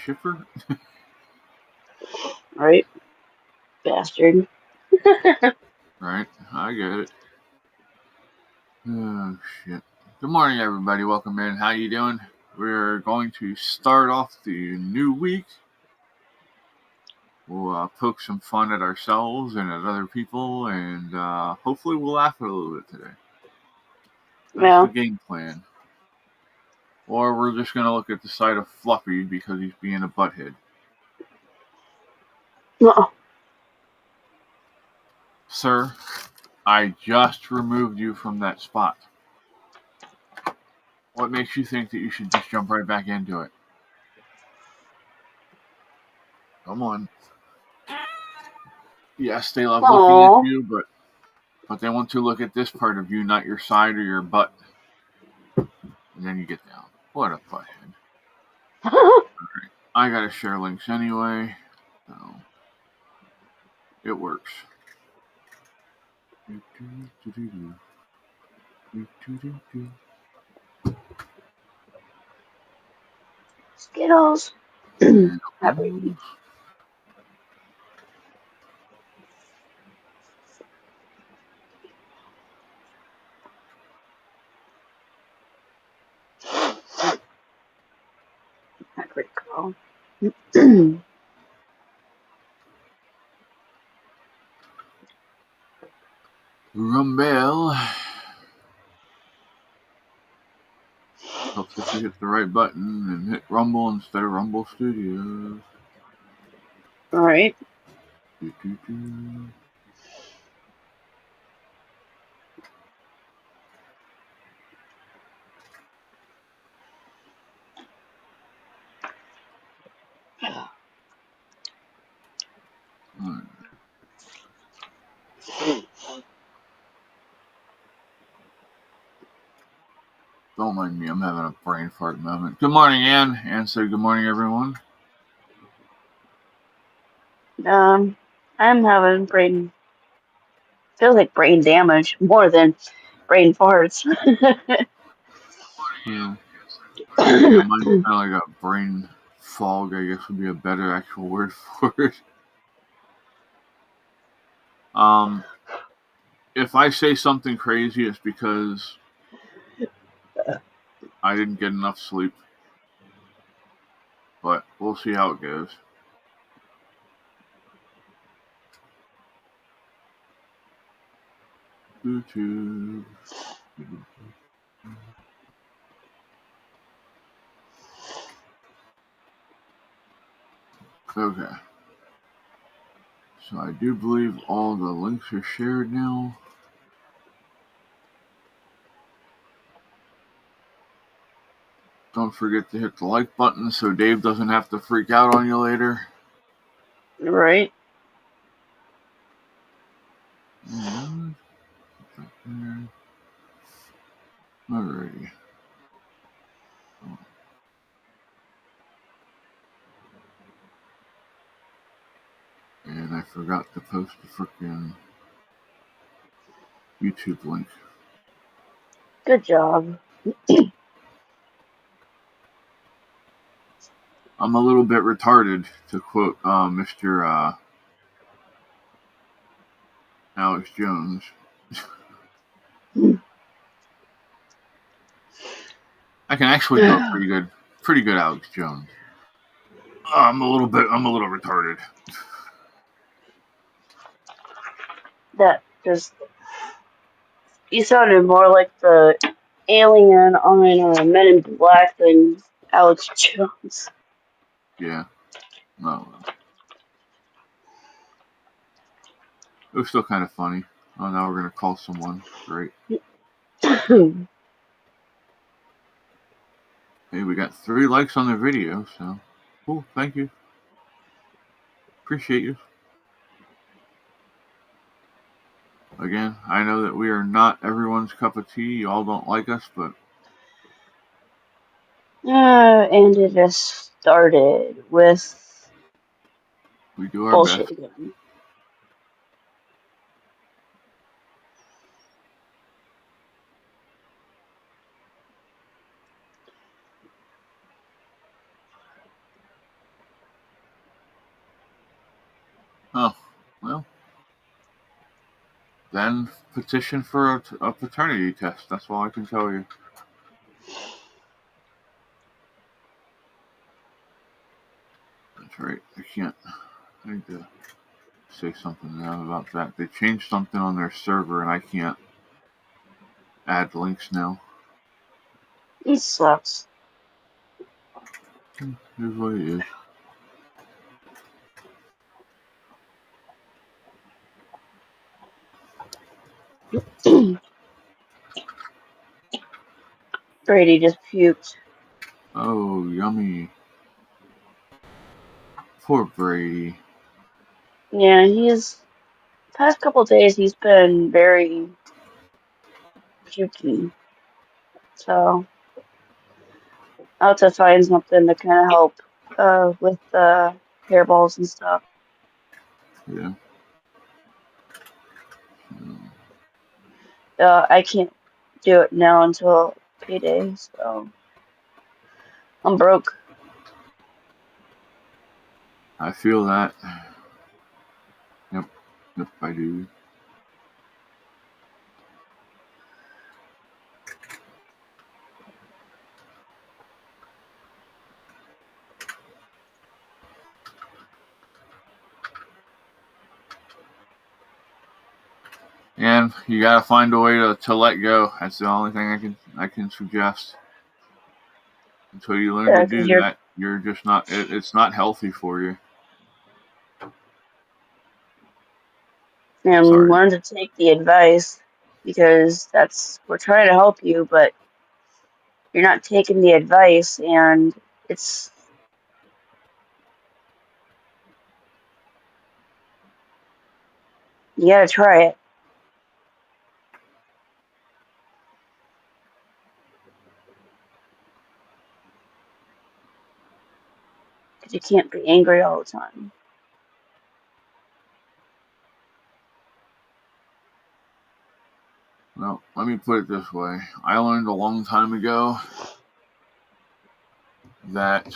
Schiffer? Right? Bastard. Right, I get it. Oh, shit. Good morning, everybody. Welcome in. How you doing? We're going to start off the new week. We'll poke some fun at ourselves and at other people, and hopefully we'll laugh a little bit today. That's the game plan. Or we're just going to look at the side of Fluffy because he's being a butthead. No. Sir, I just removed you from that spot. What makes you think that you should just jump right back into it? Come on. Yes, they love looking at you, but they want to look at this part of you, not your side or your butt. And then you get down. What a butthead. Alright, I gotta share links anyway, so it works. Skittles. Happy. Great call. Rumble. Helps if you hit the right button and hit Rumble instead of Rumble Studios. Alright. Don't mind me, I'm having a brain fart moment. Good morning, Ann. Ann said good morning, everyone. I'm having brain. Feels like brain damage more than brain farts. Yeah, mine's kind of like a brain fog, I guess would be a better actual word for it. If I say something crazy, it's because I didn't get enough sleep. But we'll see how it goes. YouTube. Okay. So I do believe all the links are shared now. Don't forget to hit the like button so Dave doesn't have to freak out on you later. Right. Alrighty. And I forgot to post the frickin' YouTube link. Good job. I'm a little bit retarded, to quote Mr. Alex Jones. I can actually do a pretty good Alex Jones. I'm a little retarded. That just. You sounded more like the alien on Men in Black than Alex Jones. Yeah. No. It was still kind of funny. Oh, now we're gonna call someone. Great. Hey, we got 3 likes on the video, so cool. Thank you. Appreciate you. Again, I know that we are not everyone's cup of tea. You all don't like us, but And it just started with we do our bullshit best. again. Oh, well, then petition for a paternity test. That's all I can tell you. That's right. I can't. I need to say something now about that. They changed something on their server, and I can't add links now. He sucks. Here's what it is. Brady just puked. Oh, yummy. Poor Brady. Yeah, past couple days he's been very pukey. So I'll have to find something to kind of help with the hairballs and stuff. Yeah. I can't do it now until payday, so I'm broke. I feel that. Yep. Yep, I do. And you gotta find a way to let go. That's the only thing I can suggest. Until you learn to Yeah, because do that, you're just not. It's not healthy for you. and Sorry. learn to take the advice because we're trying to help you, but you're not taking the advice, and it's you gotta try it. Because you can't be angry all the time. Well, let me put it this way. I learned a long time ago that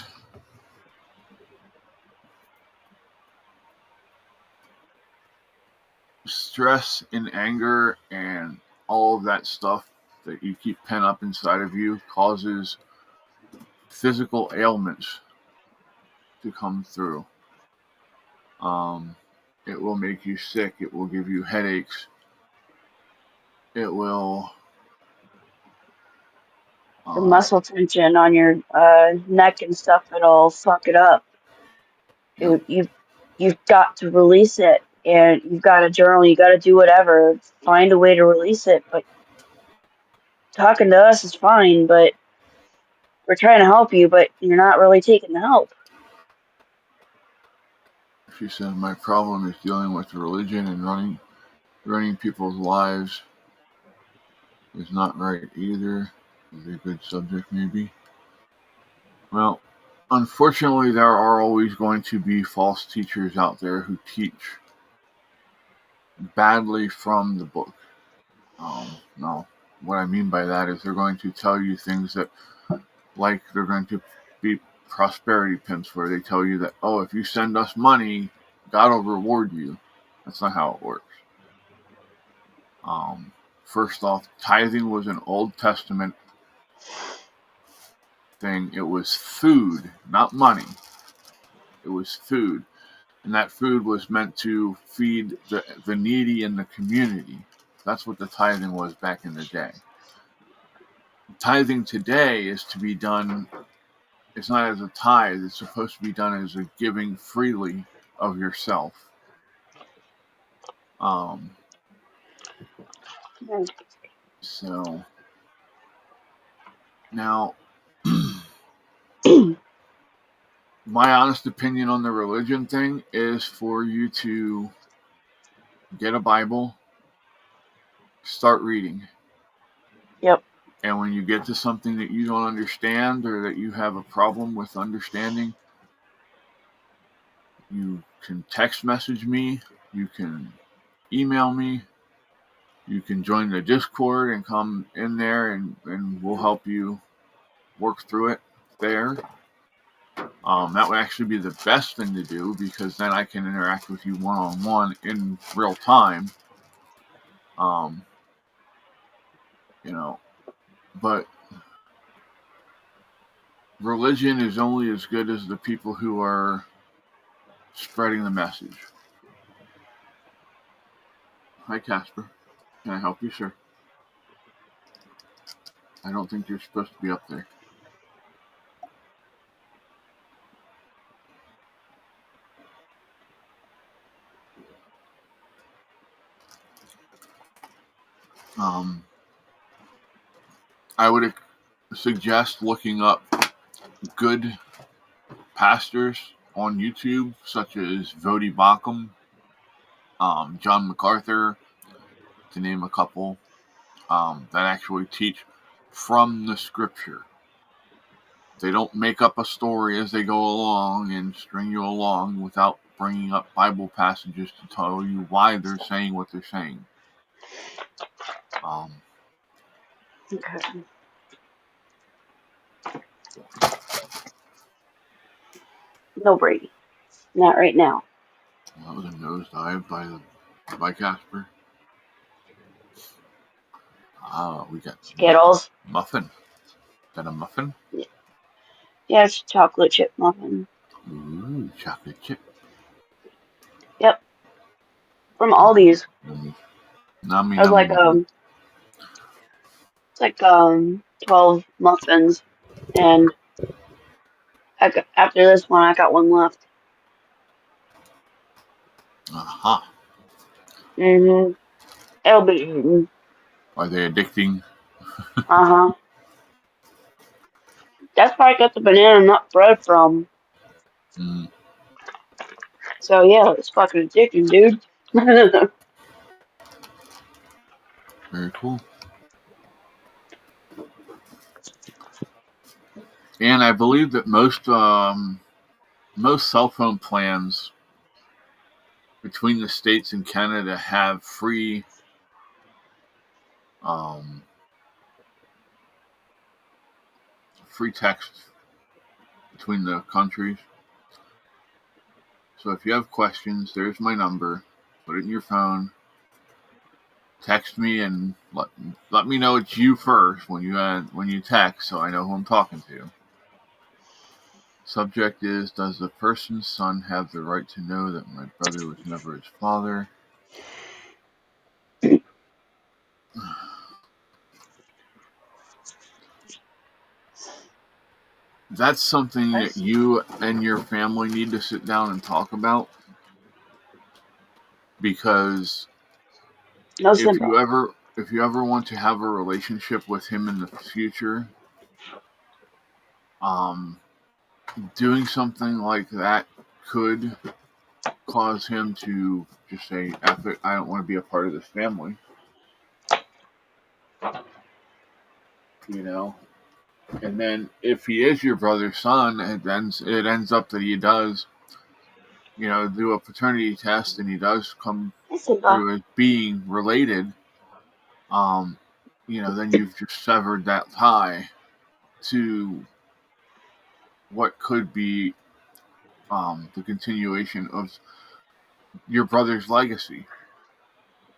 stress and anger and all of that stuff that you keep pent up inside of you causes physical ailments to come through. Um, it will make you sick. It will give you headaches. It will. The muscle tension on your neck and stuff, it'll fuck it up. Yep. You've got to release it, and you've got to journal. You got to do whatever. Find a way to release it. But talking to us is fine. But we're trying to help you, but you're not really taking the help. She said, "My problem is dealing with religion and running people's lives is not right either. Is a good subject, maybe." Well, unfortunately, there are always going to be false teachers out there who teach badly from the book. Now, what I mean by that is they're going to tell you things that, like, they're going to be prosperity pimps, where they tell you that, oh, if you send us money, God will reward you. That's not how it works. First off, tithing was an Old Testament thing. It was food, not money. It was food. And that food was meant to feed the needy in the community. That's what the tithing was back in the day. Tithing today is to be done, it's not as a tithe, it's supposed to be done as a giving freely of yourself. So now, my honest opinion on the religion thing is for you to get a Bible, start reading. Yep. And when you get to something that you don't understand or that you have a problem with understanding, you can text message me, you can email me, you can join the Discord and come in there and we'll help you work through it there. That would actually be the best thing to do, because then I can interact with you one-on-one in real time. But religion is only as good as the people who are spreading the message. Hi, Casper. Can I help you, sir? I don't think you're supposed to be up there. I would suggest looking up good pastors on YouTube, such as Voddie Baucham, John MacArthur, to name a couple, that actually teach from the scripture. They don't make up a story as they go along and string you along without bringing up Bible passages to tell you why they're saying what they're saying. Okay. No, Brady. Not right now. That was a nosedive by Casper. We got Skittles. Muffin. Is that a muffin? Yeah, it's a chocolate chip muffin. Ooh, chocolate chip. Yep. From Aldi's. Nummy, It was like it's like 12 muffins, and after this one, I got one left. Aha. Mhm. It'll be eaten. Are they addicting? That's where I got the banana nut bread from. Mm. So yeah, it's fucking addicting, dude. Very cool. And I believe that most cell phone plans between the States and Canada have free text between the countries. So if you have questions, there's my number. Put it in your phone. Text me and let me know it's you first when you text, so I know who I'm talking to. Subject is, does the person's son have the right to know that my brother was never his father? That's something that you and your family need to sit down and talk about, because if you ever want to have a relationship with him in the future, doing something like that could cause him to just say, F it, I don't want to be a part of this family. And then if he is your brother's son, it ends up that he does, do a paternity test, and he does come through as being related, then you've just severed that tie to what could be the continuation of your brother's legacy.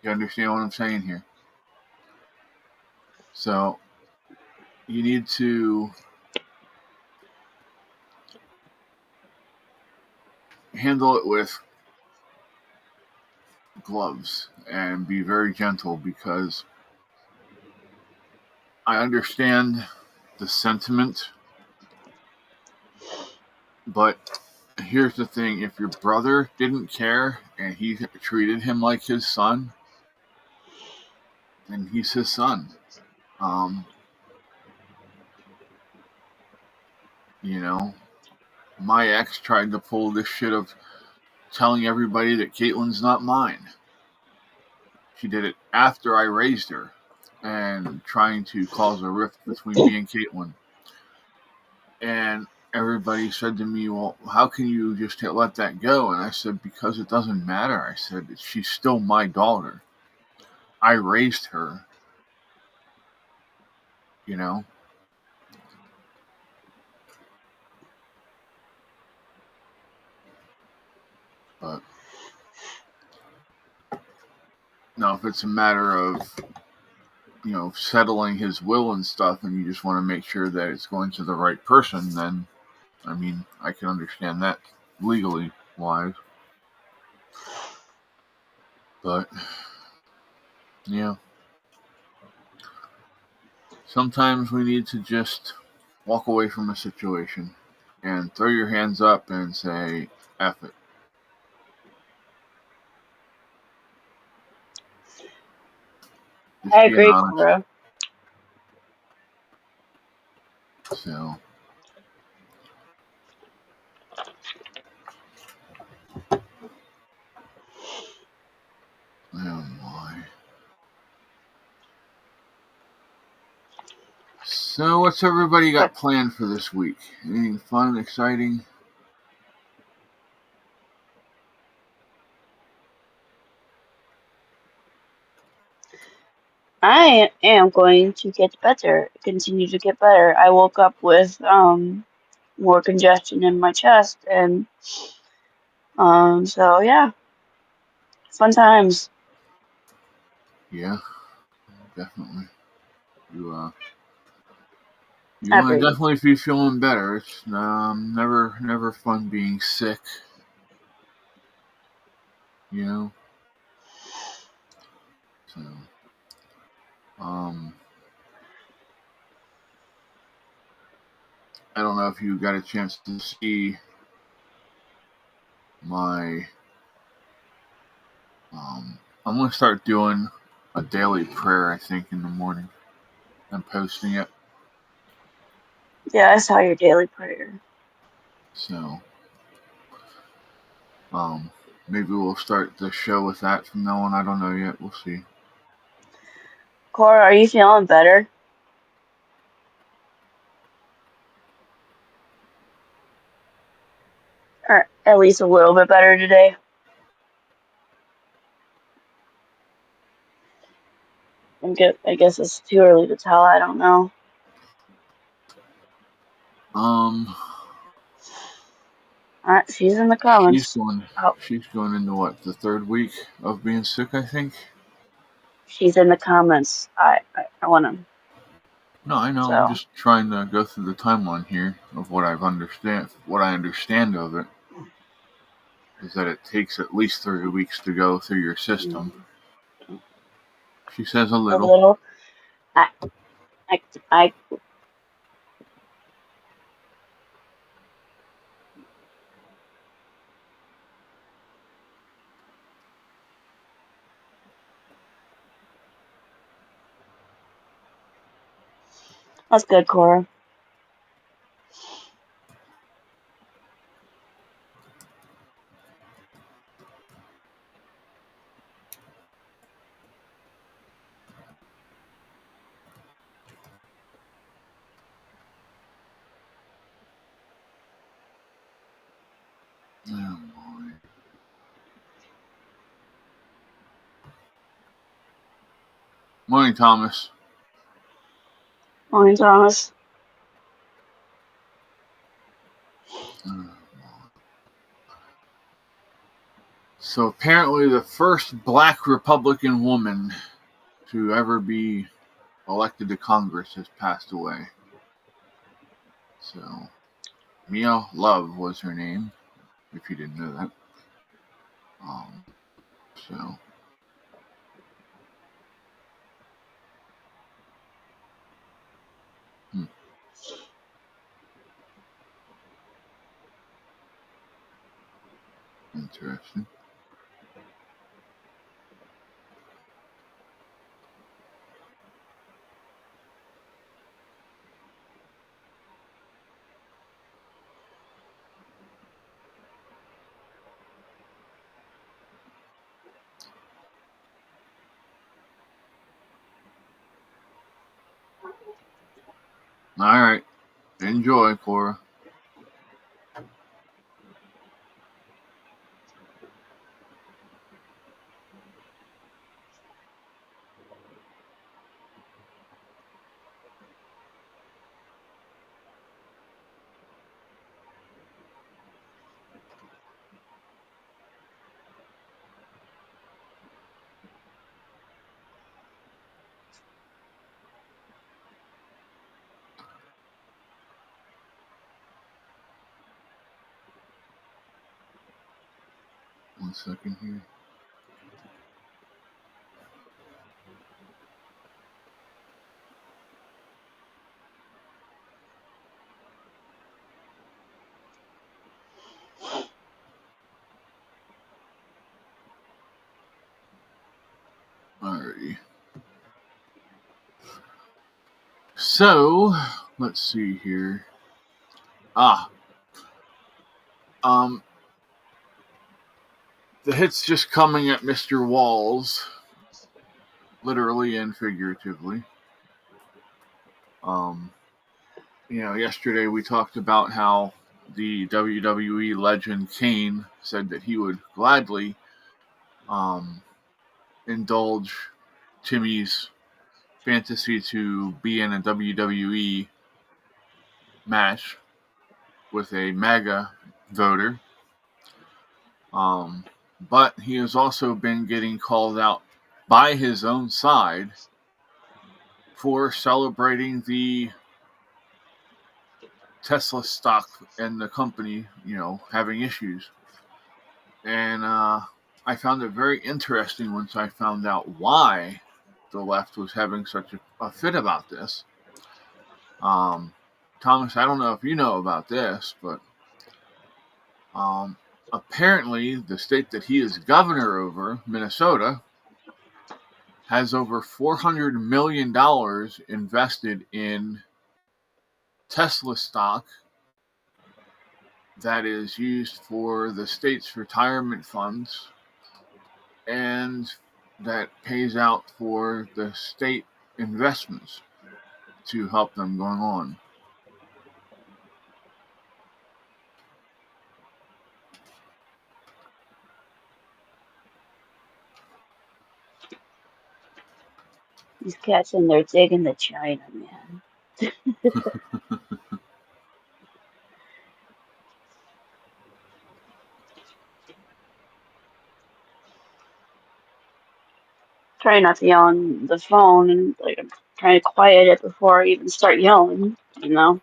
You understand what I'm saying here? So you need to handle it with gloves and be very gentle, because I understand the sentiment, but here's the thing: if your brother didn't care and he treated him like his son, then he's his son. My ex tried to pull this shit of telling everybody that Caitlin's not mine. She did it after I raised her, and trying to cause a rift between me and Caitlin. And everybody said to me, well, how can you just let that go? And I said, because it doesn't matter. I said, she's still my daughter. I raised her. But now, if it's a matter of settling his will and stuff, and you just want to make sure that it's going to the right person, then I mean, I can understand that legally wise. But yeah, sometimes we need to just walk away from a situation and throw your hands up and say, F it. Just I being agree, honest. Cora. So, oh my. So, what's everybody got planned for this week? Anything fun, exciting? I am going to get better, continue to get better. I woke up with more congestion in my chest, and so yeah, fun times. Yeah, definitely. You want to Agreed. definitely be feeling better. It's never fun being sick. You know. So, I don't know if you got a chance to see my. I'm gonna start doing a daily prayer. I think in the morning. I'm posting it. Yeah, I saw your daily prayer. So, maybe we'll start the show with that from now on. I don't know yet. We'll see. Cora, are you feeling better? Or at least a little bit better today? I guess it's too early to tell. I don't know. Alright, she's in the She's comments. going. Oh, She's going into what, the third week of being sick, I think. she's in the comments. I want to. No, I know. I'm So, just trying to go through the timeline here of what I understand of it is that it takes at least 3 weeks to go through your system. She says a a little. little. I, I. That's good, Cora. Oh boy. Morning, Thomas. Morning, Thomas. So apparently, the first Black Republican woman to ever be elected to Congress has passed away. So Mia Love was her name, if you didn't know that. So interesting. All right, enjoy, Cora. 1 second here. Alrighty. So, let's see here. The hit's just coming at Mr. Walls, literally and figuratively. Yesterday we talked about how the WWE legend Kane said that he would gladly indulge Timmy's fantasy to be in a WWE match with a MAGA voter. But he has also been getting called out by his own side for celebrating the Tesla stock and the company, having issues. And I found it very interesting once I found out why the left was having such a fit about this. Thomas, I don't know if you know about this, but apparently the state that he is governor over, Minnesota, has over $400 million invested in Tesla stock that is used for the state's retirement funds and that pays out for the state investments to help them going on. These cats in there digging the china, man. Trying not to yell on the phone, and I'm trying to quiet it before I even start yelling, Yeah.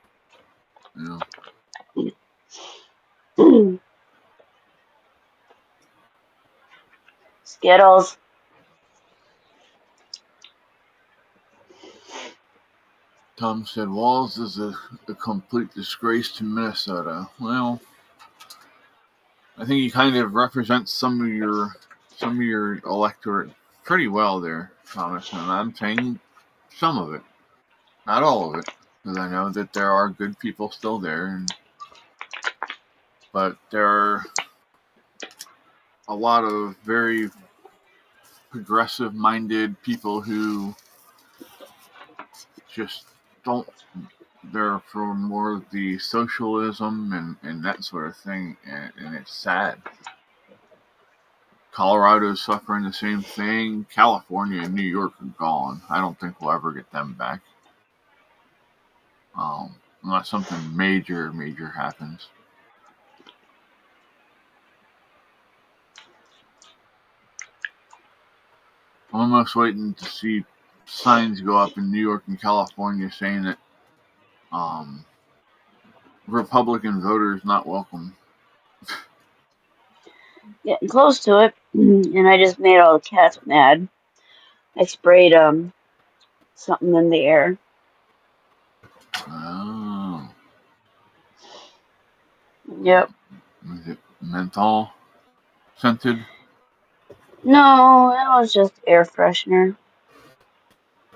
Skittles. Tom said Walls is a complete disgrace to Minnesota. Well, I think he kind of represents some of your electorate pretty well there, Thomas, and I'm saying some of it, not all of it, because I know that there are good people still there, but there are a lot of very progressive-minded people who just don't. They're for more of the socialism and that sort of thing, and it's sad. Colorado's suffering the same thing. California and New York are gone. I don't think we'll ever get them back. Unless something major happens. I'm almost waiting to see signs go up in New York and California saying that Republican voters not welcome. Getting close to it, and I just made all the cats mad. I sprayed something in the air. Oh. Yep. Is it menthol scented? No, that was just air freshener.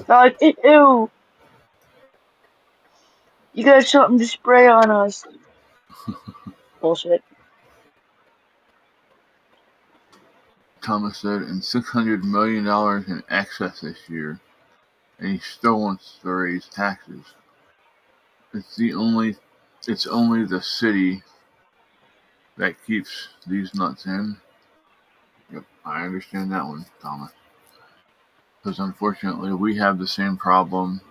Like, ew. You got something to spray on us. Bullshit. Thomas said, and $600 million in excess this year, and he still wants to raise taxes. It's only the city that keeps these nuts in. Yep, I understand that one, Thomas. Because unfortunately, we have the same problem.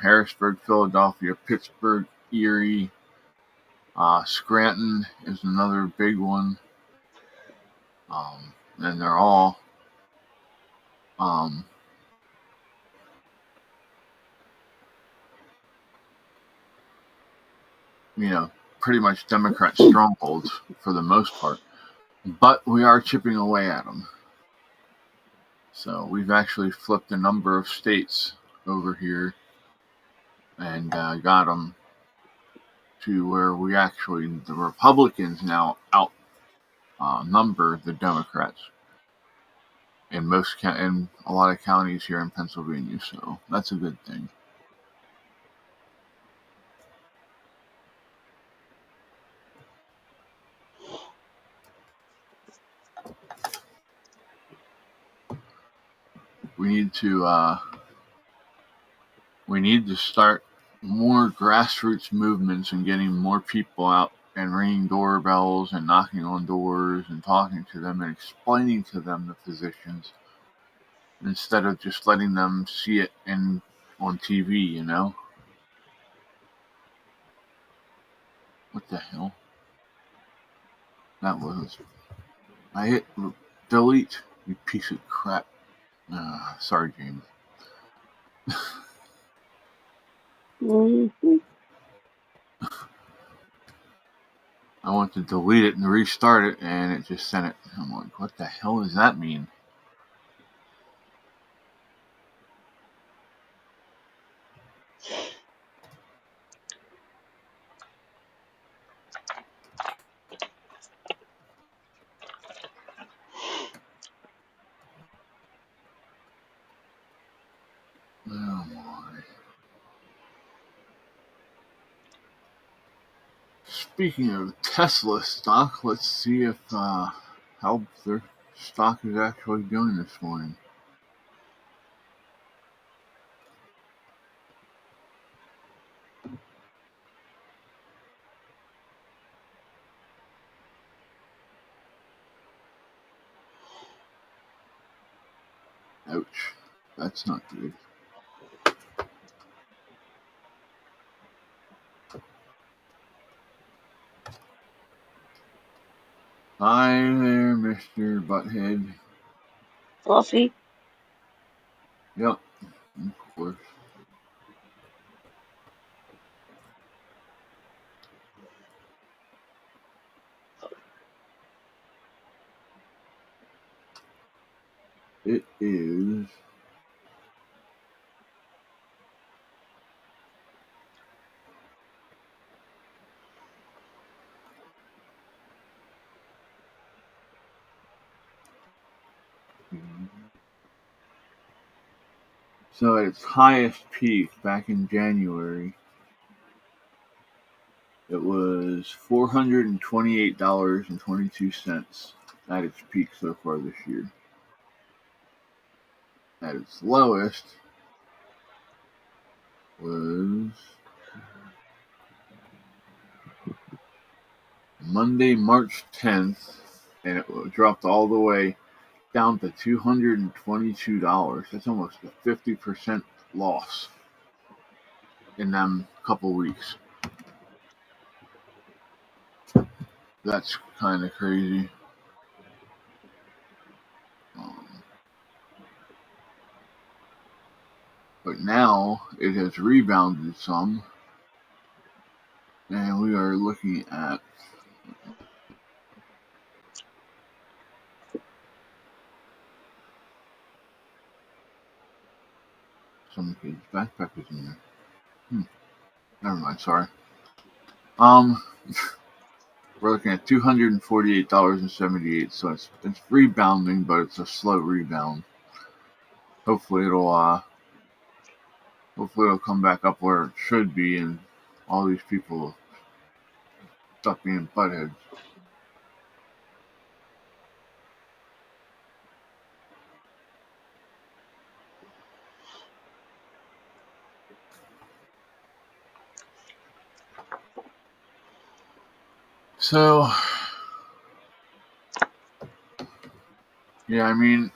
Harrisburg, Philadelphia, Pittsburgh, Erie, Scranton is another big one. And they're all pretty much Democrat strongholds for the most part. But we are chipping away at them. So we've actually flipped a number of states over here and got them to where the Republicans now outnumber the Democrats in a lot of counties here in Pennsylvania. So that's a good thing. We need to start more grassroots movements and getting more people out and ringing doorbells and knocking on doors and talking to them and explaining to them the physicians instead of just letting them see it on TV, you know? What the hell? I hit delete, you piece of crap. Sorry, James. Mm-hmm. I want to delete it and restart it, and it just sent it. I'm like, what the hell does that mean? Oh my. Speaking of Tesla stock, let's see if how their stock is actually doing this morning. Ouch. That's not good. Hi there, Mr. Butthead. Fluffy. Yep, of course. It is so at its highest peak back in January, it was $428.22 at its peak so far this year. At its lowest was Monday, March 10th, and it dropped all the way down to $222. That's almost a 50% loss in them couple weeks. That's kind of crazy. But now it has rebounded some, and we are looking at some kid's backpack is in there. Never mind, sorry. We're looking at $248.78, so it's rebounding, but it's a slow rebound. Hopefully it'll come back up where it should be, and all these people stop being buttheads. So, yeah, I mean,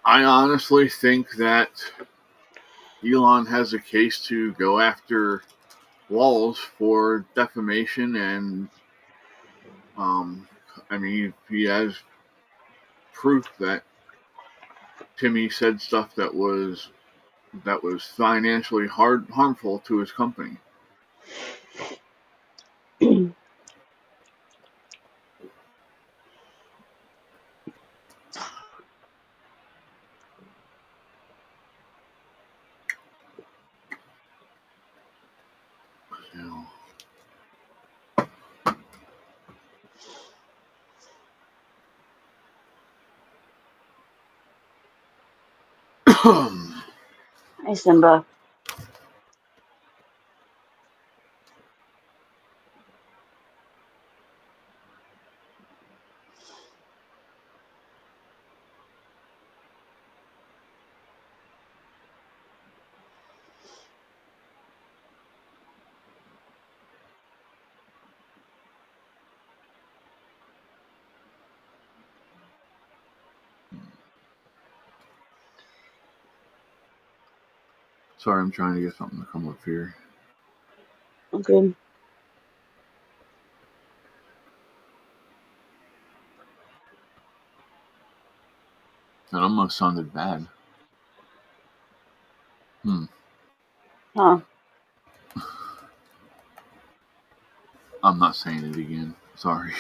I honestly think that Elon has a case to go after Walls for defamation, and I mean, he has proof that Timmy said stuff that was financially harmful to his company. Hi, Simba. Sorry, I'm trying to get something to come up here. Okay. That almost sounded bad. Huh. I'm not saying it again. Sorry.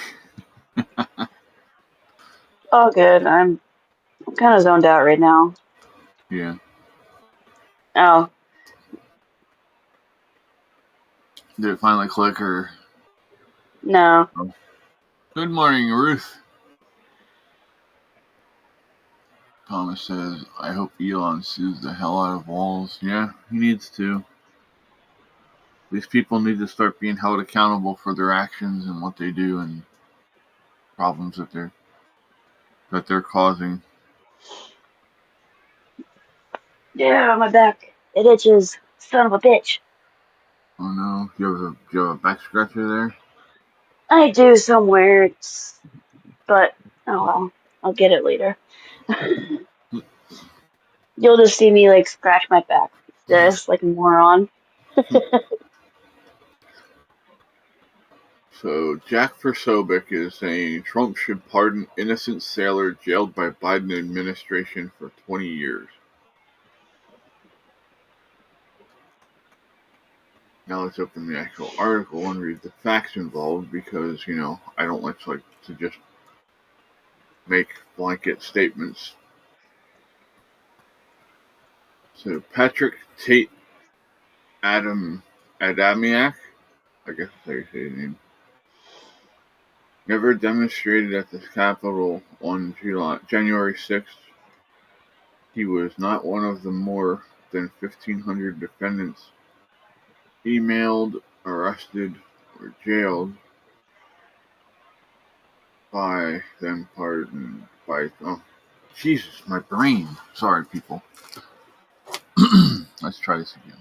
All good. I'm kind of zoned out right now. Yeah. Oh, Did it finally click or? no. Oh. Good morning, Ruth. Thomas says, I hope Elon sues the hell out of Walls. Yeah, he needs to. These people need to start being held accountable for their actions and what they do and problems that they're causing. Yeah, my back. It itches. Son of a bitch. Oh no, do you have a back scratcher there? I do somewhere, but oh well. I'll get it later. You'll just see me like scratch my back like this, like a moron. So Jack Versobic is saying Trump should pardon innocent sailor jailed by Biden administration for 20 years. Now let's open the actual article and read the facts involved because, I don't like to just make blanket statements. So Patrick Tate Adamiak, I guess that's how you say his name, never demonstrated at the Capitol on January 6th. He was not one of the more than 1,500 defendants emailed, arrested, or jailed by then pardoned by. Oh, Jesus, my brain. Sorry, people. Let's try this again.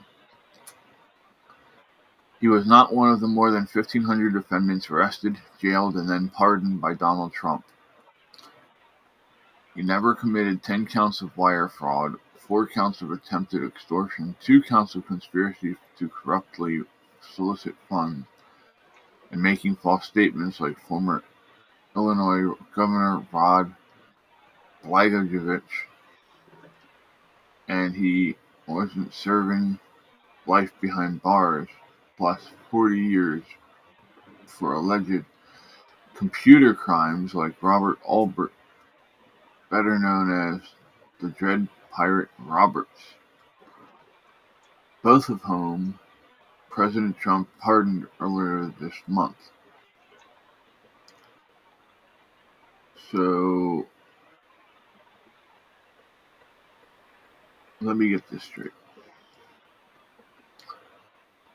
He was not one of the more than 1,500 defendants arrested, jailed, and then pardoned by Donald Trump. He never committed 10 counts of wire fraud, 4 counts of attempted extortion, 2 counts of conspiracy to corruptly solicit funds, and making false statements like former Illinois Governor Rod Blagojevich, and he wasn't serving life behind bars plus 40 years for alleged computer crimes like Robert Albert, better known as the Dread Pirate Roberts, both of whom President Trump pardoned earlier this month. So, let me get this straight.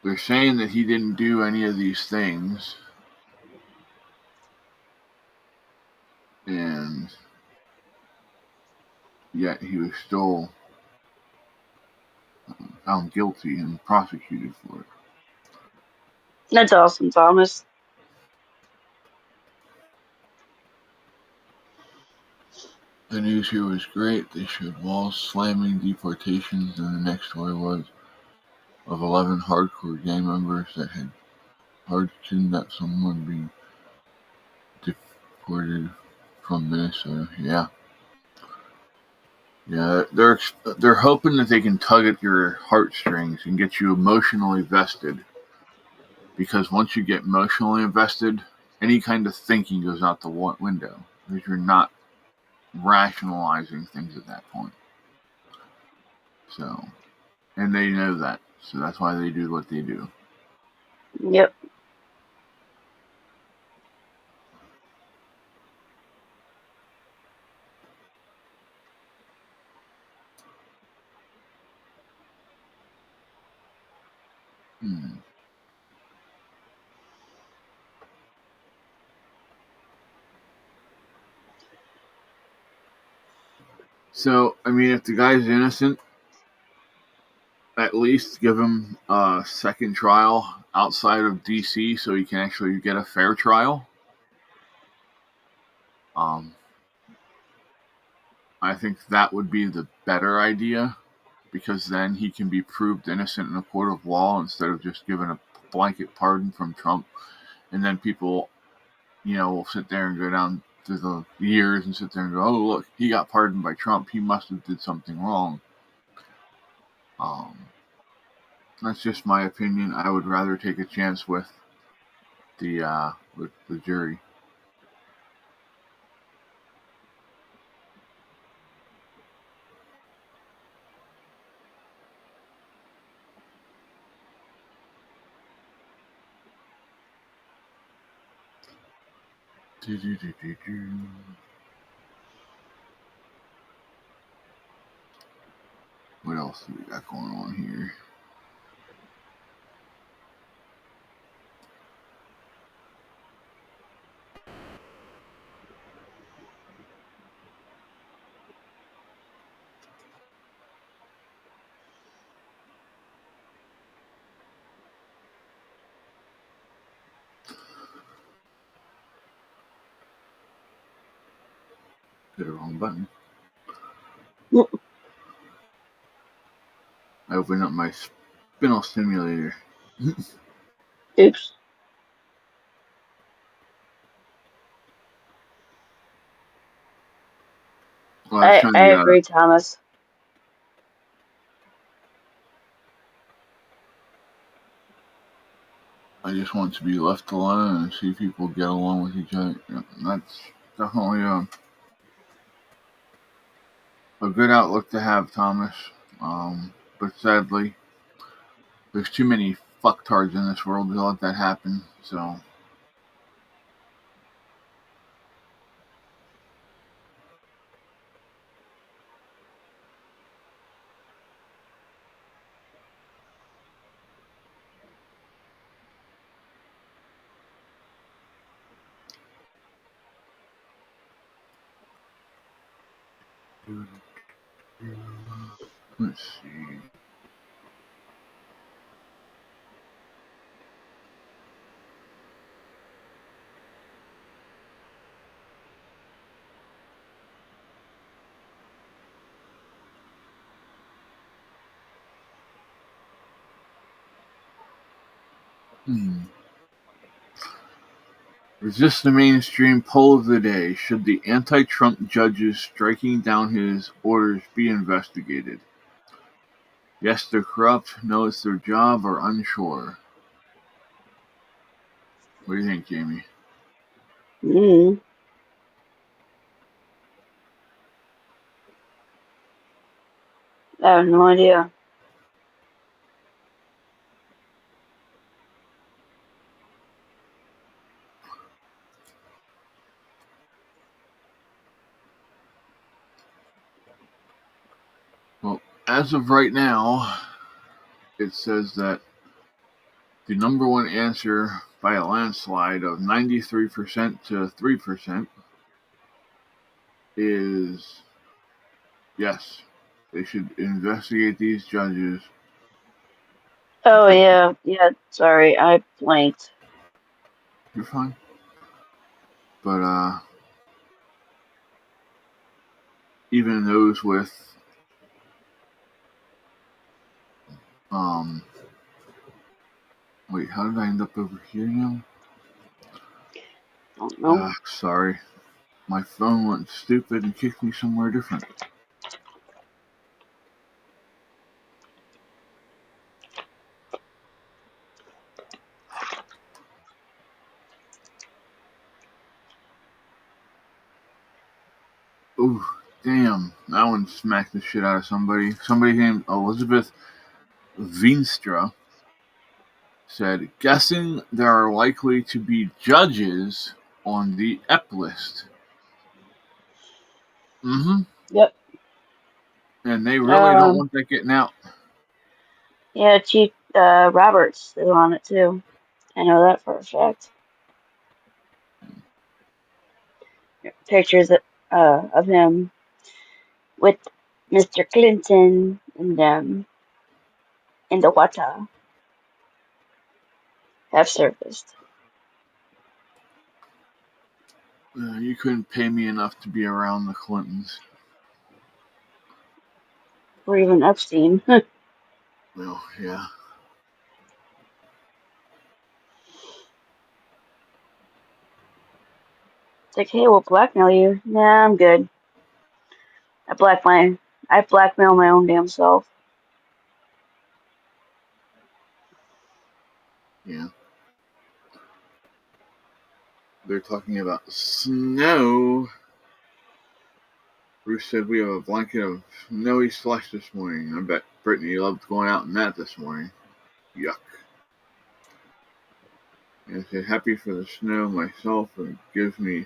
They're saying that he didn't do any of these things, and yet he was still found guilty and prosecuted for it. That's awesome, Thomas. The news here was great. They showed Walls slamming deportations, and the next story was of 11 hardcore gang members that had hard kidnapped someone being deported from Minnesota. Yeah, they're hoping that they can tug at your heartstrings and get you emotionally vested. Because once you get emotionally invested, any kind of thinking goes out the window because you're not rationalizing things at that point. So, and they know that, so that's why they do what they do. Yep. So, I mean, if the guy's innocent, at least give him a second trial outside of DC so he can actually get a fair trial. I think that would be the better idea, because then he can be proved innocent in a court of law instead of just given a blanket pardon from Trump. And then people, will sit there and go down through the years and sit there and go, oh, look, he got pardoned by Trump. He must have did something wrong. That's just my opinion. I would rather take a chance with the jury. What else do we got going on here? Hit the wrong button. I opened up my spinal stimulator. Oops. Well, I agree, Thomas. I just want to be left alone and see people get along with each other. That's definitely a good outlook to have, Thomas. But sadly, there's too many fucktards in this world to let that happen. So. Let's see. Resist the mainstream poll of the day. Should the anti-Trump judges striking down his orders be investigated? Yes, they're corrupt. No, it's their job, or unsure. What do you think, Jamie? I have no idea. Well, as of right now, it says that the number one answer by a landslide of 93% to 3% is yes, they should investigate these judges. Oh, yeah. Sorry, I blanked. You're fine. But, even those with, wait, how did I end up over here now? Don't know. Sorry. My phone went stupid and kicked me somewhere different. Ooh, damn. That one smacked the shit out of somebody. Somebody named Elizabeth Veenstra said, guessing there are likely to be judges on the EP list. Yep. And they really don't want that getting out. Yeah, Chief Roberts is on it too. I know that for a fact. Pictures of him with Mr. Clinton and in the water have surfaced. You couldn't pay me enough to be around the Clintons. Or even Epstein. Well, yeah. It's like, hey, we'll blackmail you. Nah, I'm good. I blackmail my own damn self. Yeah. They're talking about snow. Bruce said we have a blanket of snowy slush this morning. I bet Brittany loved going out in that this morning. Yuck. And I said happy for the snow myself. It gives me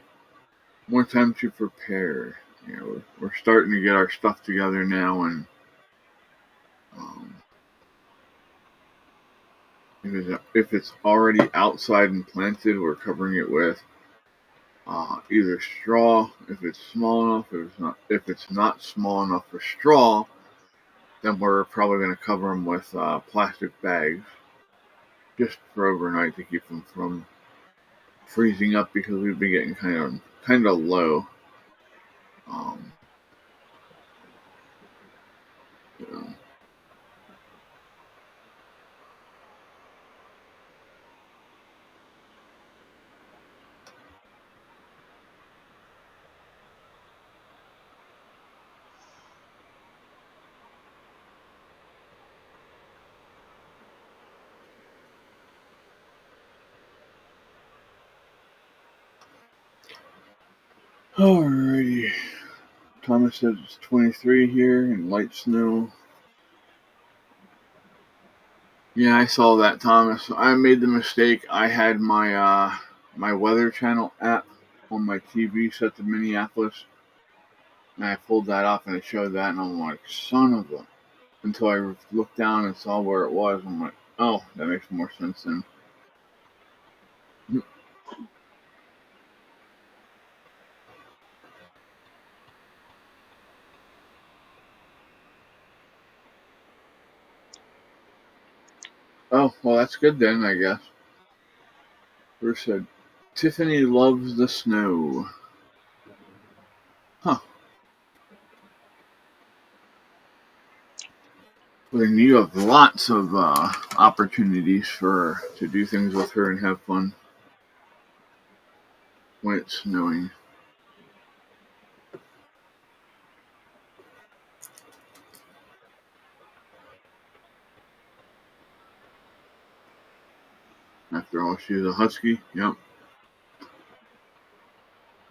more time to prepare. You know, we're starting to get our stuff together now, and if it's already outside and planted, we're covering it with either straw if it's small enough. If it's not small enough for straw, then we're probably going to cover them with plastic bags just for overnight to keep them from freezing up because we've been getting kind of low. You know. Alrighty. Thomas says it's 23 here and light snow. Yeah, I saw that, Thomas. I made the mistake. I had my my Weather Channel app on my TV set to Minneapolis, and I pulled that up and it showed that, and I'm like, son of a. Until I looked down and saw where it was, I'm like, oh, that makes more sense then. Oh, well, that's good then, I guess. Bruce said, Tiffany loves the snow. Huh. Well, then you have lots of opportunities to do things with her and have fun when it's snowing. After all, she's a husky. Yep.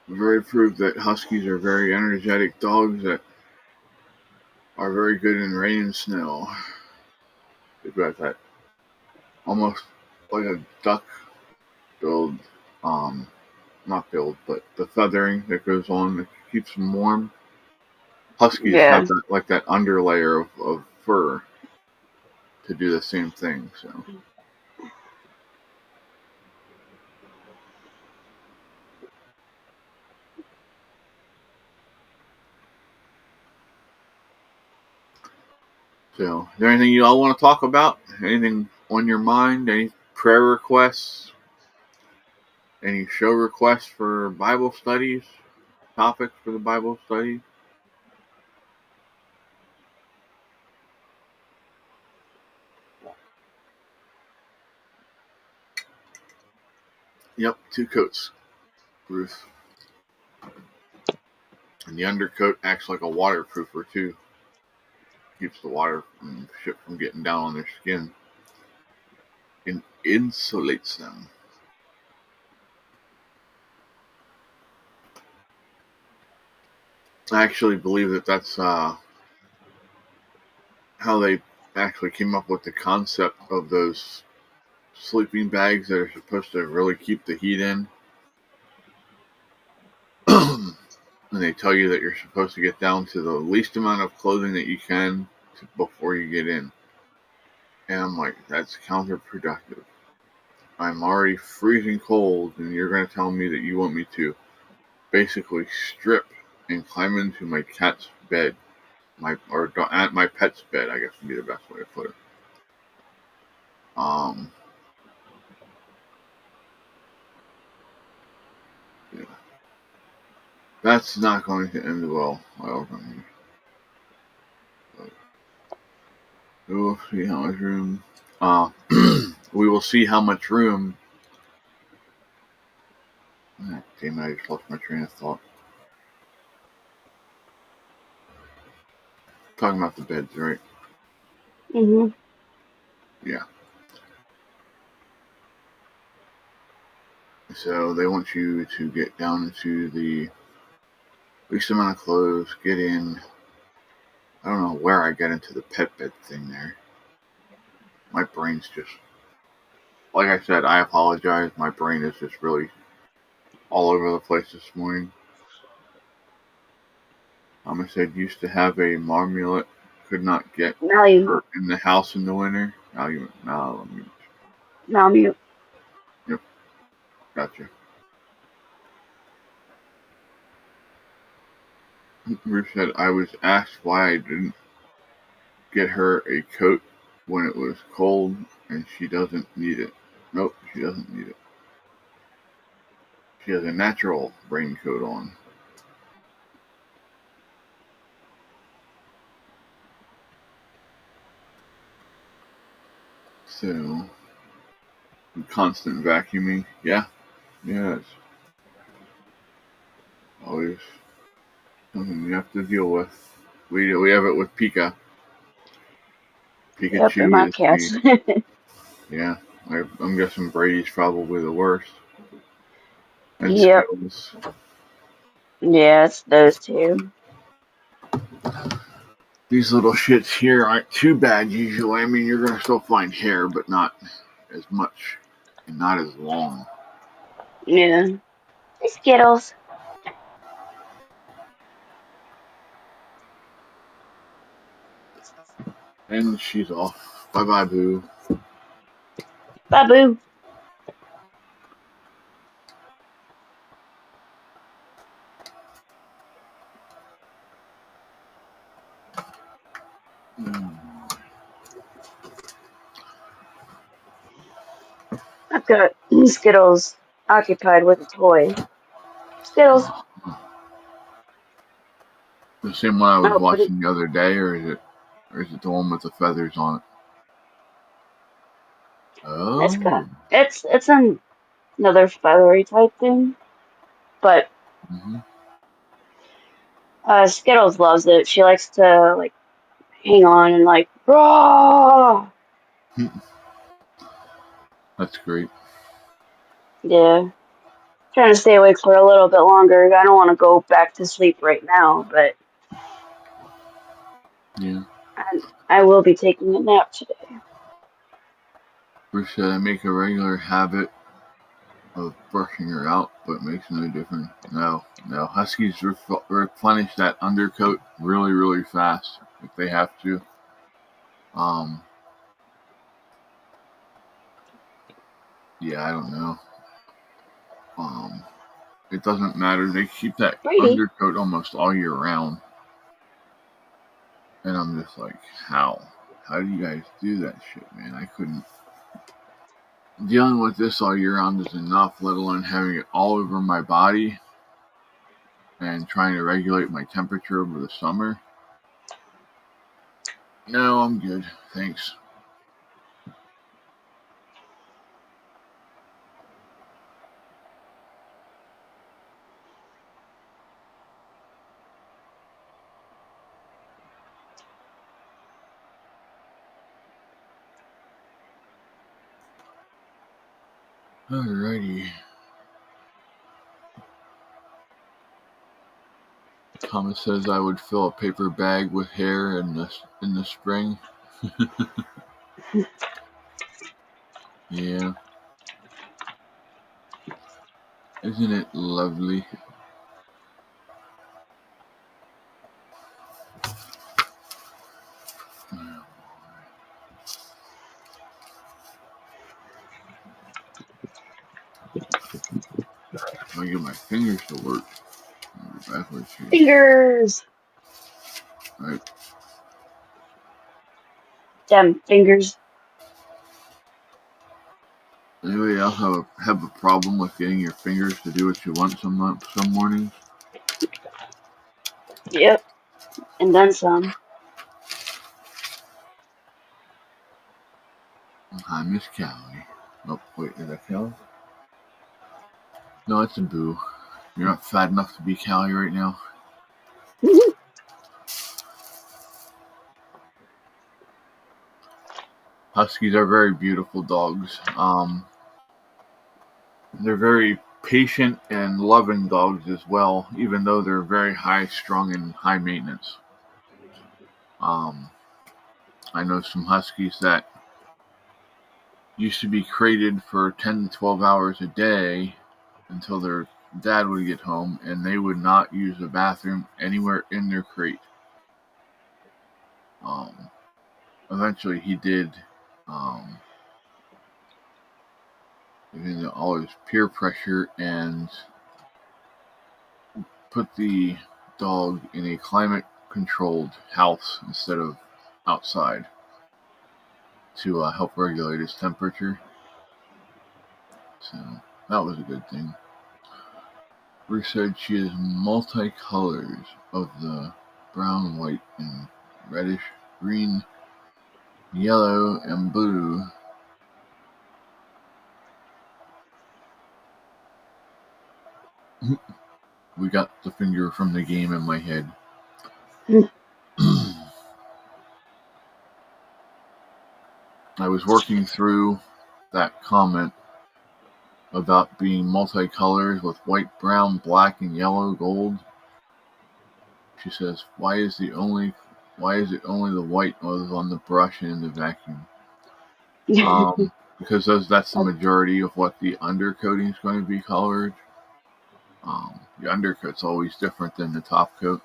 Very proof that huskies are very energetic dogs that are very good in rain and snow. They've got that almost like a duck build, not build, but the feathering that goes on that keeps them warm. Huskies have that, like that underlayer of fur to do the same thing. So. So, is there anything you all want to talk about? Anything on your mind? Any prayer requests? Any show requests for Bible studies? Topics for the Bible study? Yep, 2 coats, Ruth. And the undercoat acts like a waterproofer too. Keeps the water and shit from getting down on their skin. And insulates them. I actually believe that that's how they actually came up with the concept of those sleeping bags that are supposed to really keep the heat in. And they tell you that you're supposed to get down to the least amount of clothing that you can before you get in. And I'm like, that's counterproductive. I'm already freezing cold, and you're going to tell me that you want me to basically strip and climb into my cat's bed, at my pet's bed, I guess would be the best way to put it. Yeah. That's not going to end well. We will see how much room. We will see how much room. Damn, I just lost my train of thought. Talking about the beds, right? Mhm. Yeah. So they want you to get down into the least amount of clothes, get in. I don't know where I got into the pet bed thing there. My brain's just, like I said, I apologize. My brain is just really all over the place this morning. I said used to have a marmoset, could not get hurt in the house in the winter. Now mute. Yep, gotcha. Bruce said I was asked why I didn't get her a coat when it was cold, and she doesn't need it. Nope, she doesn't need it. She has a natural raincoat on. So, constant vacuuming. Yeah, it's always something you have to deal with. We have it with Pika. Yep, and my cats. Yeah, I'm guessing Brady's probably the worst. And Yep. Skittles. Yeah, it's those two. These little shits here aren't too bad usually. I mean, you're going to still find hair, but not as much and not as long. Yeah. Hey, Skittles. And she's off. Bye-bye, Boo. Babu. I've got Skittles occupied with a toy. Skittles. The same one I was Oh, watching the other day, or is it the one with the feathers on it? Oh. It's another feathery type thing, but Skittles loves it. She likes to like hang on and like raw. That's great. Yeah. Trying to stay awake for a little bit longer. I don't want to go back to sleep right now, but yeah, I will be taking a nap today. Bruce said I make a regular habit of brushing her out, but it makes no difference. No. Huskies replenish that undercoat really, really fast if they have to. Yeah, I don't know. It doesn't matter. They keep that undercoat almost all year round. And I'm just like, how? How do you guys do that shit, man? I couldn't. Dealing with this all year round is enough, let alone having it all over my body and trying to regulate my temperature over the summer. No, I'm good. Thanks. Alrighty. Thomas says I would fill a paper bag with hair in the spring. Yeah. Isn't it lovely? fingers to work. Backwards here. Fingers. Right. Damn fingers. Anybody else have a problem with getting your fingers to do what you want some mornings? Yep. And then some. Hi, Miss Callie. Oh, wait, is that Callie? No, it's a Boo. You're not fat enough to be Callie right now. Huskies are very beautiful dogs. They're very patient and loving dogs as well, even though they're very high-strung and high maintenance. I know some Huskies that used to be crated for 10 to 12 hours a day until their dad would get home, and they would not use the bathroom anywhere in their crate. Eventually he did, all his peer pressure, and put the dog in a climate-controlled house instead of outside to help regulate his temperature. So that was a good thing. Bruce said she is multi-colors of the brown, white, and reddish, green, yellow, and blue. We got the finger from the game in my head. I was working through that comment about being multicolors with white, brown, black, and yellow, gold. She says, why is it only the white was on the brush and in the vacuum? Because that's the majority of what the undercoating is going to be colored. The undercoat's always different than the top coat.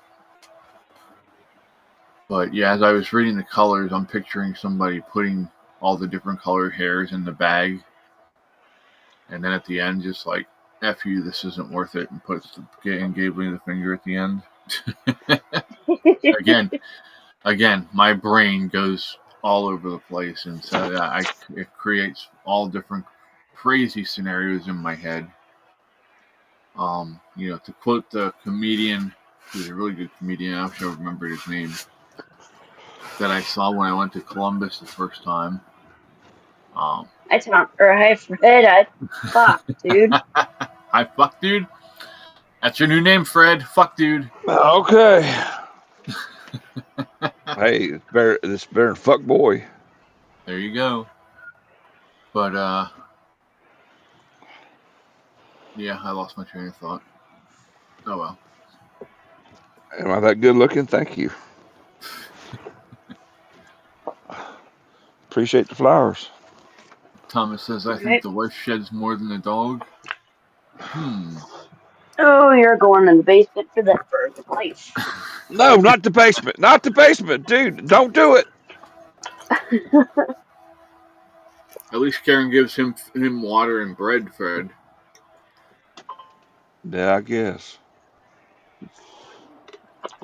But yeah, as I was reading the colors, I'm picturing somebody putting all the different colored hairs in the bag, and then at the end, just like, F you, this isn't worth it, and gave me the finger at the end. Again, my brain goes all over the place, and so it creates all different crazy scenarios in my head. To quote the comedian, who's a really good comedian, I wish I remembered his name, that I saw when I went to Columbus the first time. Hi, Fred. Fuck, dude. Hi, fuck, dude. That's your new name, Fred. Fuck, dude. Okay. Hey, it's better than fuck boy. There you go. But yeah, I lost my train of thought. Oh well. Am I that good looking? Thank you. Appreciate the flowers. Thomas says, I think the wife sheds more than the dog. Oh, you're going in the basement for that first life. No, not the basement. Not the basement, dude. Don't do it. At least Karen gives him water and bread, Fred. Yeah, I guess.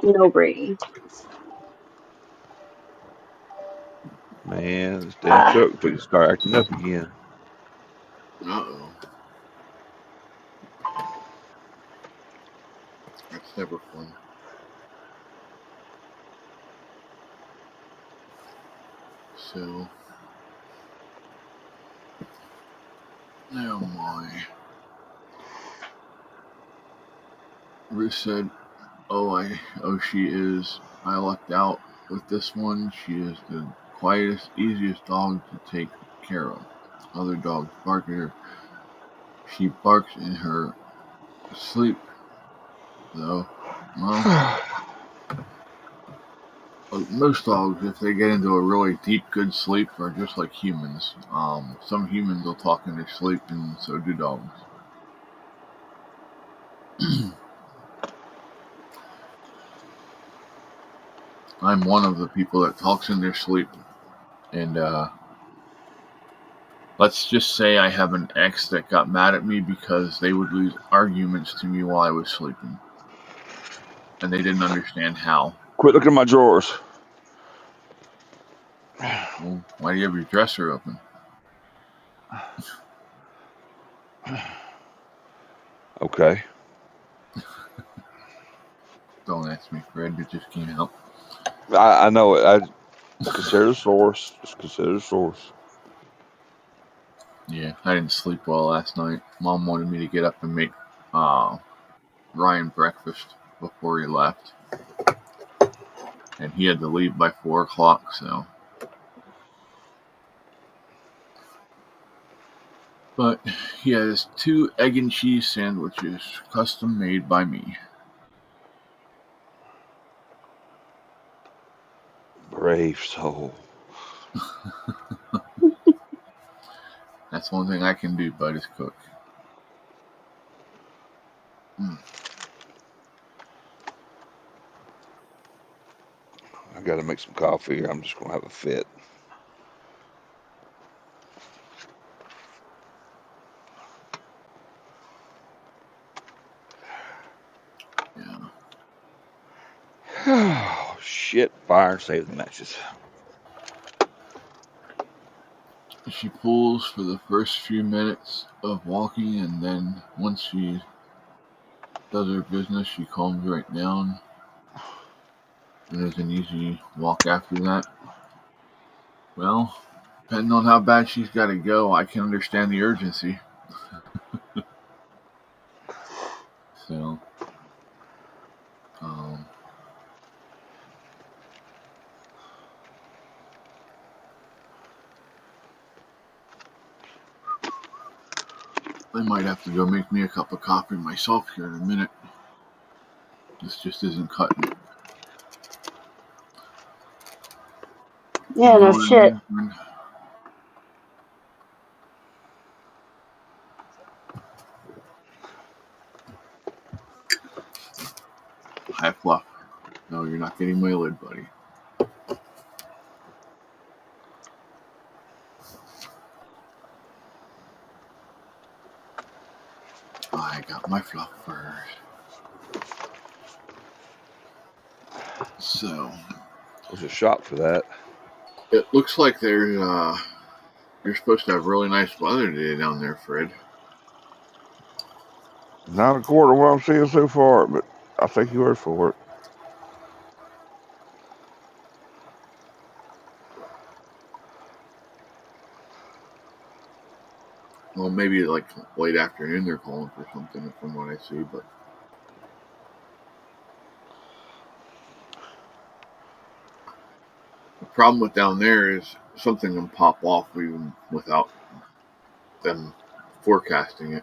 No, Brady. Man, this damn truck could start acting up again. Uh-oh. That's never fun. So, oh my. Ruth said, she is. I lucked out with this one. She is the quietest, easiest dog to take care of. Other dogs bark at her. She barks in her sleep, though. Well, most dogs, if they get into a really deep, good sleep, are just like humans. Some humans will talk in their sleep, and so do dogs. I'm one of the people that talks in their sleep, and Let's just say I have an ex that got mad at me because they would lose arguments to me while I was sleeping. And they didn't understand how. Quit looking at my drawers. Well, why do you have your dresser open? Okay. Don't ask me, Fred. It just came out. I know it. I consider the source. Just consider the source. Yeah, I didn't sleep well last night. Mom wanted me to get up and make Ryan breakfast before he left. And he had to leave by 4 o'clock, so. But he has 2 egg and cheese sandwiches, custom made by me. Brave soul. That's one thing I can do, bud, is cook. I got to make some coffee. I'm just going to have a fit. Yeah. Oh, shit. Fire and save the matches. She pulls for the first few minutes of walking, and then once she does her business, she calms right down. And there's an easy walk after that. Well, depending on how bad she's got to go, I can understand the urgency. So, I might have to go make me a cup of coffee myself here in a minute. This just isn't cutting it. Yeah, You know no what I shit. mean, friend? Hi, Fluff. No, you're not getting my lid, buddy. I got my Fluff first. So, There's a shop for that. it looks like you're supposed to have really nice weather today down there, Fred. Not according to what I'm seeing so far, but I'll take your word for it. Well, maybe like late afternoon they're calling for something from what I see, but the problem with down there is something can pop off even without them forecasting it.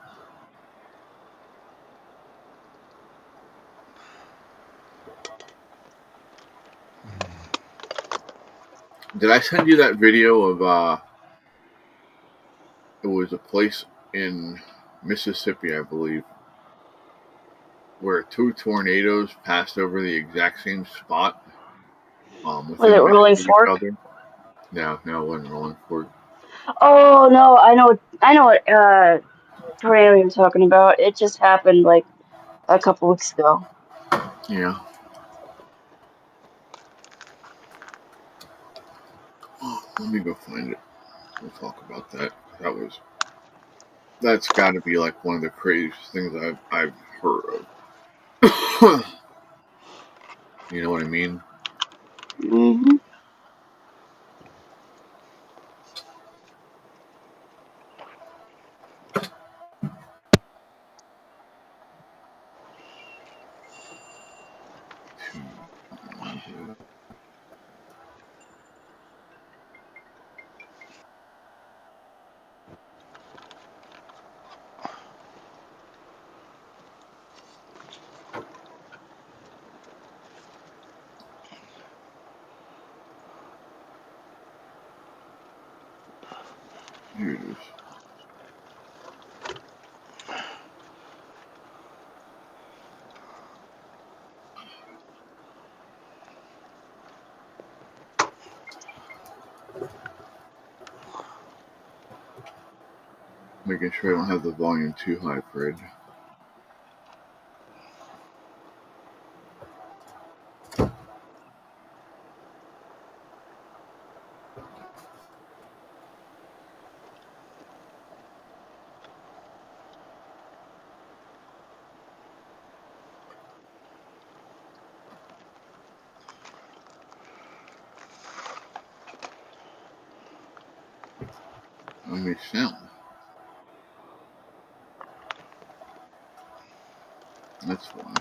Did I send you that video of it was a place in Mississippi, I believe, where 2 tornadoes passed over the exact same spot Was within it minutes Rolling of each Fork? other? No, it wasn't Rolling Fork. Oh no, I know what tornado you're talking about. It just happened like a couple weeks ago. Yeah. Oh, let me go find it. We'll talk about that. That's got to be like one of the craziest things I've heard of. You know what I mean? Mm-hmm. Here it is. Making sure I don't have the volume too high, Fred. I may sound. That's why.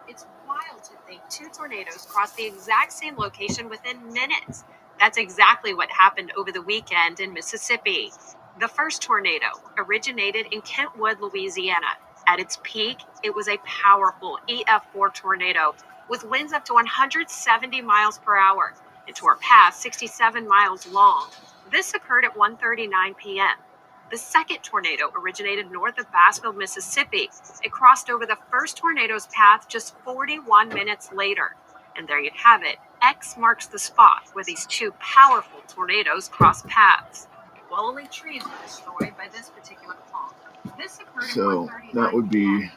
It's wild to think two tornadoes crossed the exact same location within minutes. That's exactly what happened over the weekend in Mississippi. The first tornado originated in Kentwood, Louisiana. At its peak, it was a powerful EF4 tornado with winds up to 170 miles per hour. It tore past 67 miles long. This occurred at 1:39 p.m. The second tornado originated north of Bassville, Mississippi. It crossed over the first tornado's path just 41 minutes later. And there you have it. X marks the spot where these two powerful tornadoes cross paths. While only trees were destroyed by this particular fault. This occurred So that would be,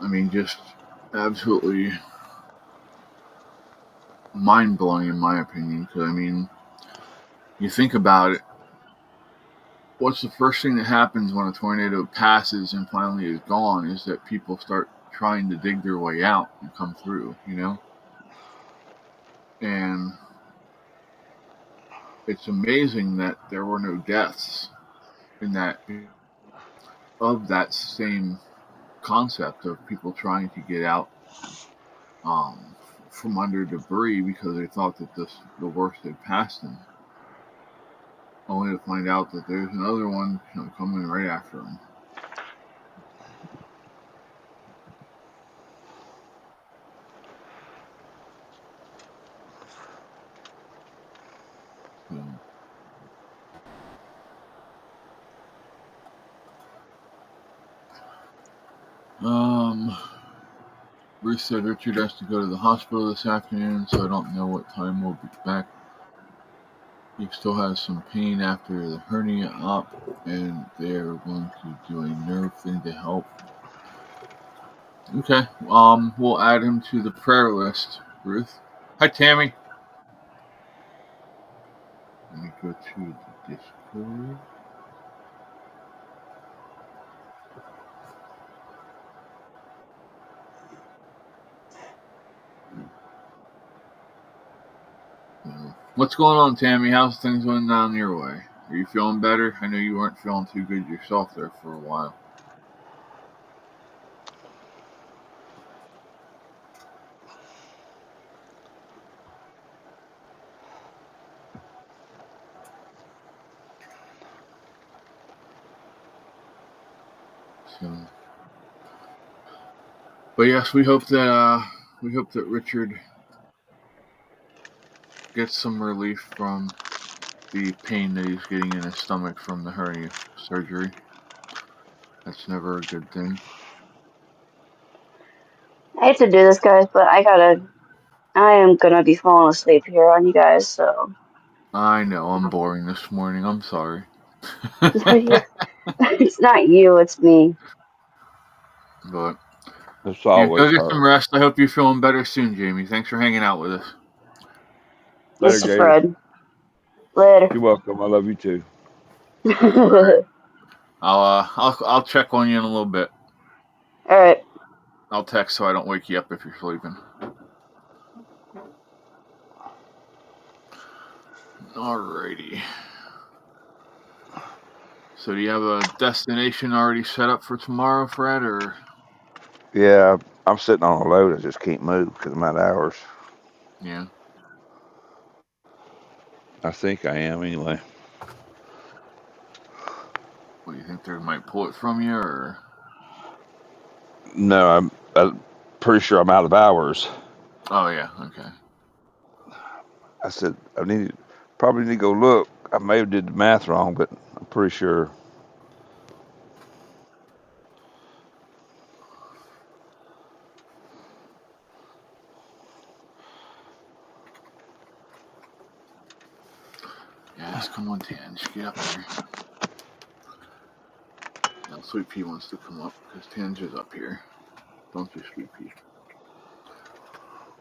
I mean, just absolutely mind-blowing in my opinion. Because, I mean, you think about it, what's the first thing that happens when a tornado passes and finally is gone is that people start trying to dig their way out and come through, you know? And it's amazing that there were no deaths in that, of that same concept of people trying to get out from under debris because they thought that the worst had passed them, only to find out that there's another one coming right after them. Bruce said Richard has to go to the hospital this afternoon, so I don't know what time we'll be back. He still has some pain after the hernia op, and they're going to do a nerve thing to help. Okay, we'll add him to the prayer list, Ruth. Hi, Tammy. Let me go to the Discord. What's going on, Tammy? How's things going down your way? Are you feeling better? I know you weren't feeling too good yourself there for a while. So, but yes, we hope that Richard gets some relief from the pain that he's getting in his stomach from the hernia surgery. That's never a good thing. I hate to do this, guys, but I am gonna be falling asleep here on you guys, so. I know, I'm boring this morning. I'm sorry. It's not you, it's me. But It's yeah, always go get her. some rest. I hope you're feeling better soon, Jamie. Thanks for hanging out with us. Later, Mr. Gator. Fred. Later. You're welcome. I love you too. I'll check on you in a little bit. All right. I'll text so I don't wake you up if you're sleeping. Alrighty. So do you have a destination already set up for tomorrow, Fred, or? Yeah, I'm sitting on a load. I just can't move because I'm out of hours. Yeah. I think I am anyway. What, do you think they might pull it from you, or? No, I'm pretty sure I'm out of hours. Oh yeah, okay. I said probably need to go look. I may have did the math wrong, but I'm pretty sure. Come on, Tange. Get up there. Now, Sweet Pea wants to come up because Tange is up here. Don't do Sweet Pea.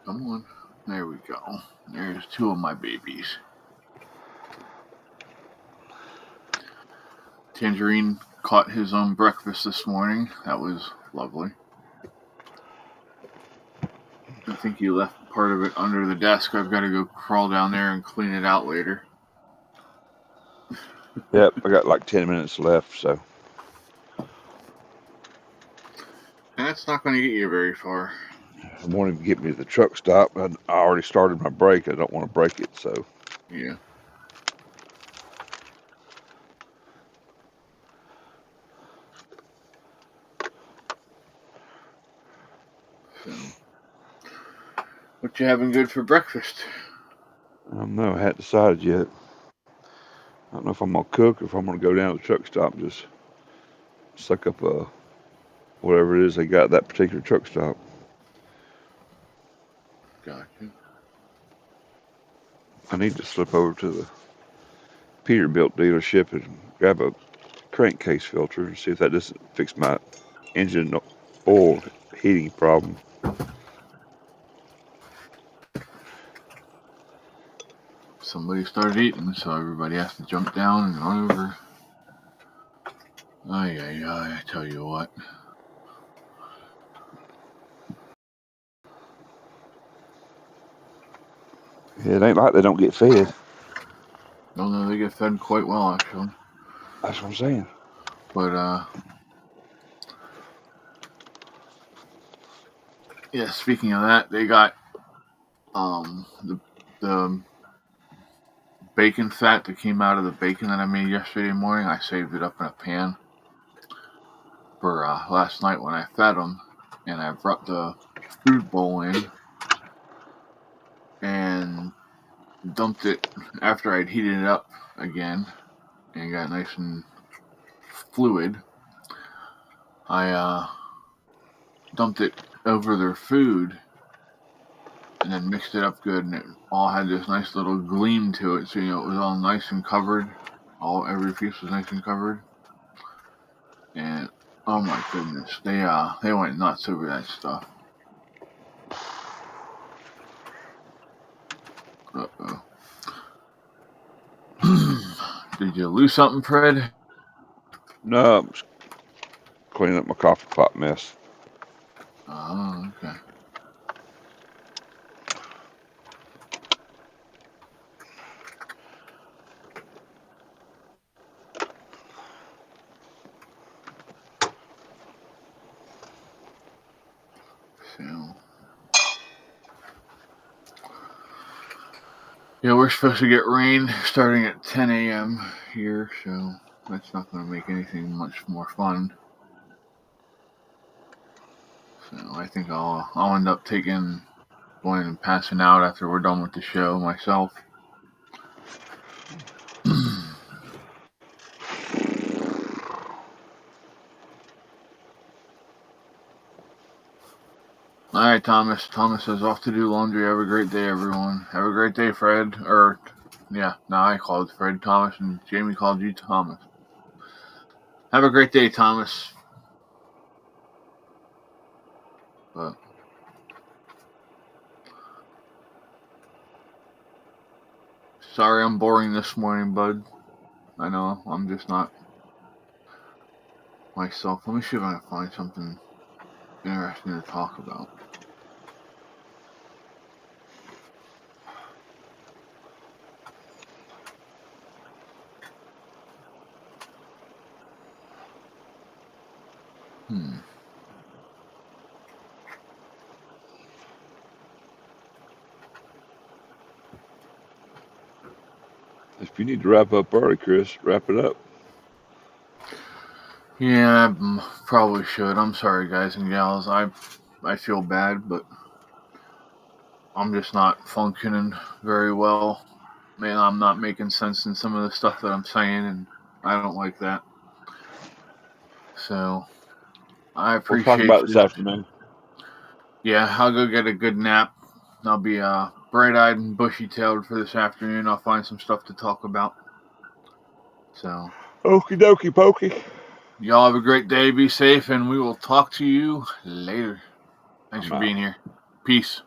Come on. There we go. There's two of my babies. Tangerine caught his own breakfast this morning. That was lovely. I think he left part of it under the desk. I've got to go crawl down there and clean it out later. Yep, I got like 10 minutes left, so. And that's not going to get you very far. I wanted to get me to the truck stop. I already started my brake. I don't want to break it, so. Yeah. So, what you having good for breakfast? I don't know. I hadn't decided yet. I don't know if I'm going to cook or if I'm going to go down to the truck stop and just suck up whatever it is they got at that particular truck stop. Gotcha. I need to slip over to the Peterbilt dealership and grab a crankcase filter and see if that doesn't fix my engine oil heating problem. Somebody started eating, so everybody has to jump down and run over. I tell you what. Yeah, it ain't like they don't get fed. No, they get fed quite well, actually. That's what I'm saying. But, yeah, speaking of that, they got, the bacon fat that came out of the bacon that I made yesterday morning. I saved it up in a pan for, last night when I fed them. And I brought the food bowl in and dumped it after I'd heated it up again and got nice and fluid. I dumped it over their food and then mixed it up good, and it all had this nice little gleam to it, so it was all nice and covered. Every piece was nice and covered. And oh my goodness, they went nuts over that stuff. Uh-oh. Did you lose something, Fred? No, I'm just cleaning up my coffee pot mess. Oh, okay. So, yeah, we're supposed to get rain starting at 10 a.m. here, so that's not going to make anything much more fun. So I think I'll end up going and passing out after we're done with the show myself. All right, Thomas. Thomas is off to do laundry. Have a great day, everyone. Have a great day, Fred. I called Fred Thomas, and Jamie called you Thomas. Have a great day, Thomas. But sorry I'm boring this morning, bud. I know, I'm just not myself. Let me see if I can find something interesting to talk about. If you need to wrap up early, Chris, wrap it up. Yeah, I probably should. I'm sorry, guys and gals. I feel bad, but I'm just not functioning very well. Man, I'm not making sense in some of the stuff that I'm saying, and I don't like that. So, I appreciate We'll talk about it this afternoon. Yeah, I'll go get a good nap. I'll be bright-eyed and bushy-tailed for this afternoon. I'll find some stuff to talk about. So, Okie dokie pokey. y'all have a great day. Be safe, and we will talk to you later. Thanks I'm for out. being here. Peace.